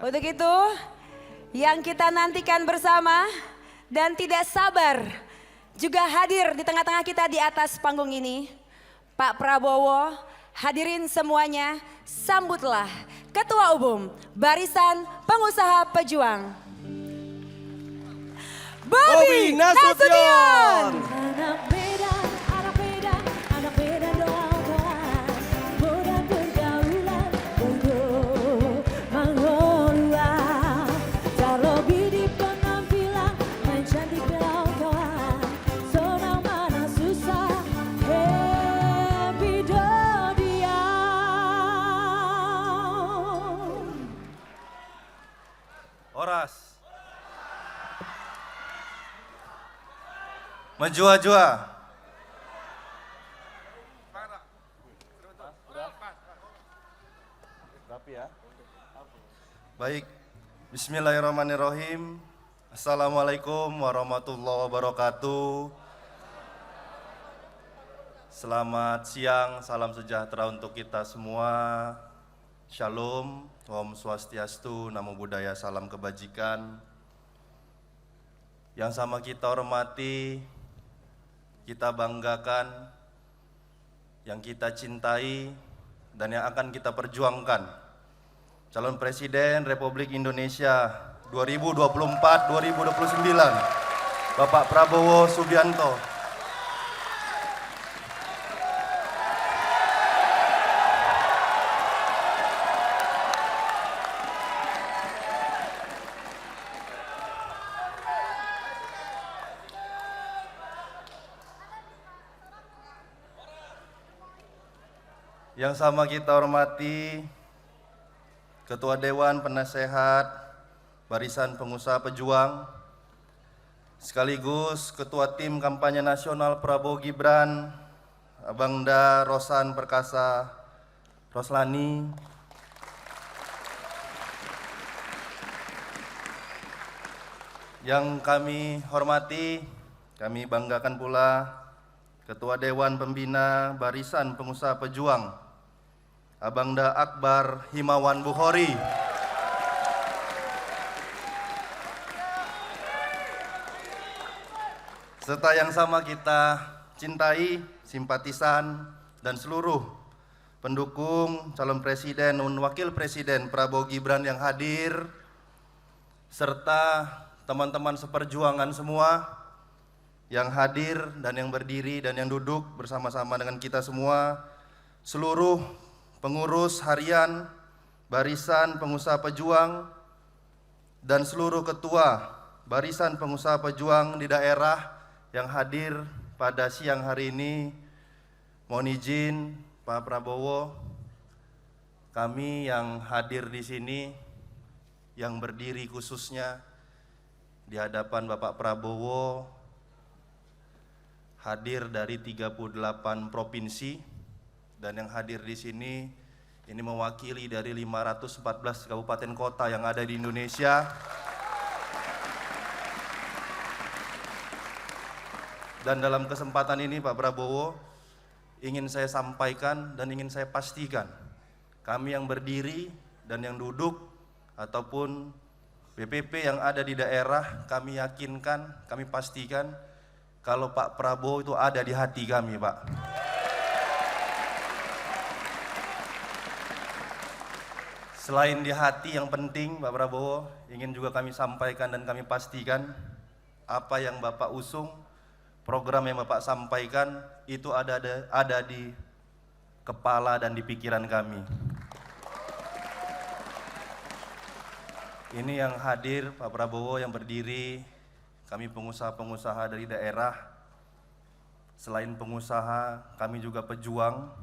Untuk itu, yang kita nantikan bersama dan tidak sabar juga hadir di tengah-tengah kita di atas panggung ini, Pak Prabowo, hadirin semuanya, sambutlah Ketua Umum Barisan Pengusaha Pejuang, Bobi Nasution. Horas. Menjua-jua. Baik, bismillahirrahmanirrahim. Assalamualaikum warahmatullahi wabarakatuh. Selamat siang, salam sejahtera untuk kita semua. Shalom, Om Swastiastu, Namo Buddhaya, salam kebajikan. Yang sama kita hormati, kita banggakan, yang kita cintai, dan yang akan kita perjuangkan. Calon Presiden Republik Indonesia 2024-2029, Bapak Prabowo Subianto. Yang sama kita hormati Ketua Dewan Penasehat Barisan Pengusaha Pejuang, sekaligus Ketua Tim Kampanye Nasional Prabowo Gibran, Abangda Rosan Perkasa Roslani, yang kami hormati, kami banggakan pula Ketua Dewan Pembina Barisan Pengusaha Pejuang, Abangda Akbar Himawan Bukhori, serta yang sama kita cintai, simpatisan, dan seluruh pendukung calon presiden dan wakil presiden Prabowo Gibran yang hadir, serta teman-teman seperjuangan semua yang hadir dan yang berdiri dan yang duduk bersama-sama dengan kita semua, seluruh pengurus harian Barisan Pengusaha Pejuang dan seluruh ketua Barisan Pengusaha Pejuang di daerah yang hadir pada siang hari ini. Mohon izin Pak Prabowo, kami yang hadir di sini, yang berdiri khususnya di hadapan Bapak Prabowo, hadir dari 38 provinsi, dan yang hadir di sini ini mewakili dari 514 kabupaten kota yang ada di Indonesia. Dan dalam kesempatan ini Pak Prabowo, ingin saya sampaikan dan ingin saya pastikan, kami yang berdiri dan yang duduk ataupun BPP yang ada di daerah, kami yakinkan, kami pastikan kalau Pak Prabowo itu ada di hati kami, Pak. Selain di hati yang penting, Pak Prabowo, ingin juga kami sampaikan dan kami pastikan apa yang Bapak usung, program yang Bapak sampaikan itu ada di kepala dan di pikiran kami. Ini yang hadir Pak Prabowo yang berdiri, kami pengusaha-pengusaha dari daerah. Selain pengusaha, kami juga pejuang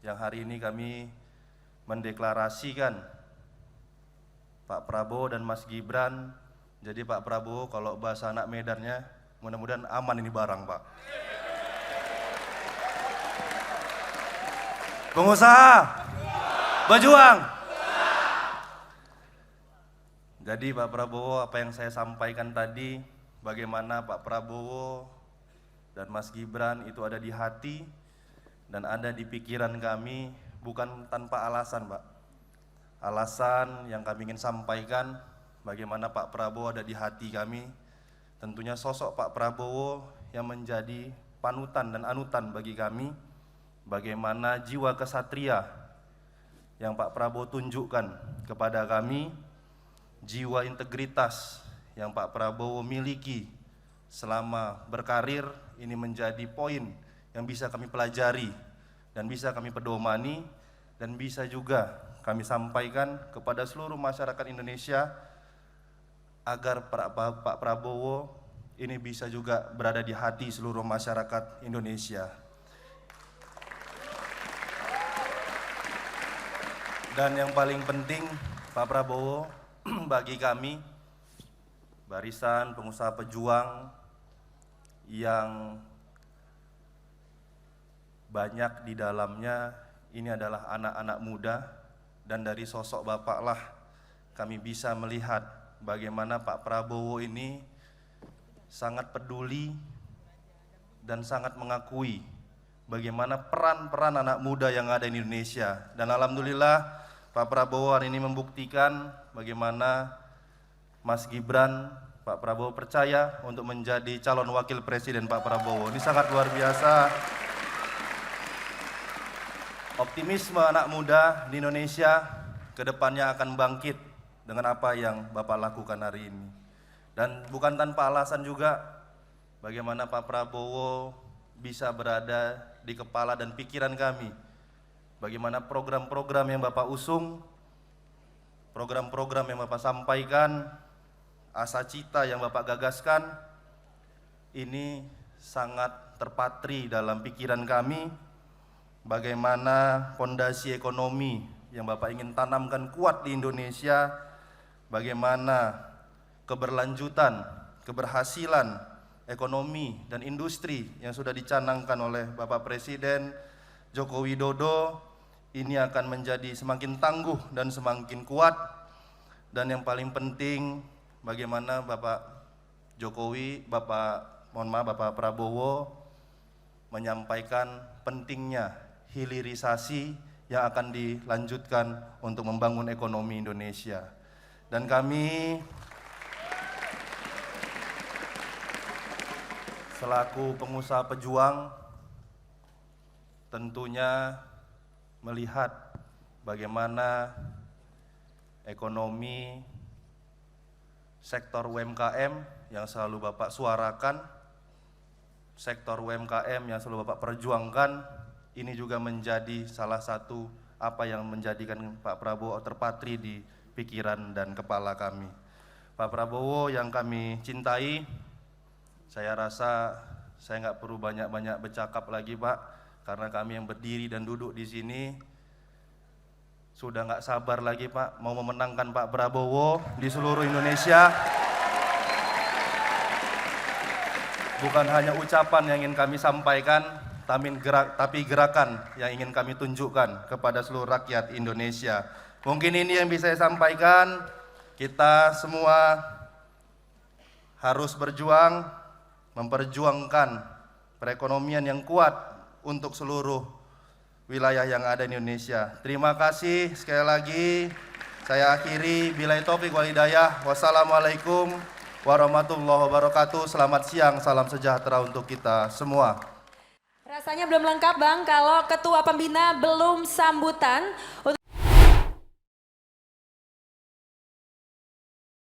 yang hari ini kami mendeklarasikan Pak Prabowo dan Mas Gibran. Jadi Pak Prabowo kalau bahasa anak Medannya, mudah-mudahan aman ini barang, Pak. Pengusaha, berjuang. Jadi Pak Prabowo, apa yang saya sampaikan tadi, bagaimana Pak Prabowo dan Mas Gibran itu ada di hati dan ada di pikiran kami, bukan tanpa alasan, Pak. alasan yang kami ingin sampaikan bagaimana Pak Prabowo ada di hati kami. Tentunya sosok Pak Prabowo yang menjadi panutan dan anutan bagi kami. Bagaimana jiwa kesatria yang Pak Prabowo tunjukkan kepada kami, jiwa integritas yang Pak Prabowo miliki selama berkarir, ini menjadi poin yang bisa kami pelajari dan bisa kami pedomani dan bisa juga kami sampaikan kepada seluruh masyarakat Indonesia agar Pak Prabowo ini bisa juga berada di hati seluruh masyarakat Indonesia. Dan yang paling penting, Pak Prabowo bagi kami, barisan pengusaha pejuang yang banyak di dalamnya ini adalah anak-anak muda, dan dari sosok Bapak lah kami bisa melihat bagaimana Pak Prabowo ini sangat peduli dan sangat mengakui bagaimana peran-peran anak muda yang ada di Indonesia. Dan alhamdulillah Pak Prabowo hari ini membuktikan bagaimana Mas Gibran, Pak Prabowo percaya untuk menjadi calon wakil presiden Pak Prabowo. Ini sangat luar biasa. Optimisme anak muda di Indonesia ke depannya akan bangkit dengan apa yang Bapak lakukan hari ini. Dan bukan tanpa alasan juga bagaimana Pak Prabowo bisa berada di kepala dan pikiran kami. Bagaimana program-program yang Bapak usung, program-program yang Bapak sampaikan, asa cita yang Bapak gagaskan, ini sangat terpatri dalam pikiran kami. Bagaimana fondasi ekonomi yang Bapak ingin tanamkan kuat di Indonesia, bagaimana keberlanjutan, keberhasilan ekonomi dan industri yang sudah dicanangkan oleh Bapak Presiden Joko Widodo ini akan menjadi semakin tangguh dan semakin kuat. Dan yang paling penting, bagaimana Bapak Bapak Prabowo menyampaikan pentingnya hilirisasi yang akan dilanjutkan untuk membangun ekonomi Indonesia. Dan kami selaku pengusaha pejuang tentunya melihat bagaimana ekonomi sektor UMKM yang selalu Bapak suarakan, sektor UMKM yang selalu Bapak perjuangkan, ini juga menjadi salah satu apa yang menjadikan Pak Prabowo terpatri di pikiran dan kepala kami. Pak Prabowo yang kami cintai, saya rasa saya nggak perlu banyak-banyak bercakap lagi Pak, karena kami yang berdiri dan duduk di sini sudah nggak sabar lagi Pak, mau memenangkan Pak Prabowo di seluruh Indonesia. Bukan hanya ucapan yang ingin kami sampaikan, tapi gerakan yang ingin kami tunjukkan kepada seluruh rakyat Indonesia. Mungkin ini yang bisa saya sampaikan. Kita semua harus berjuang, memperjuangkan perekonomian yang kuat untuk seluruh wilayah yang ada di Indonesia. Terima kasih sekali lagi. Saya akhiri, billahi taufiq wal hidayah. Wassalamualaikum warahmatullahi wabarakatuh. Selamat siang, salam sejahtera untuk kita semua. Rasanya belum lengkap Bang kalau Ketua Pembina belum sambutan.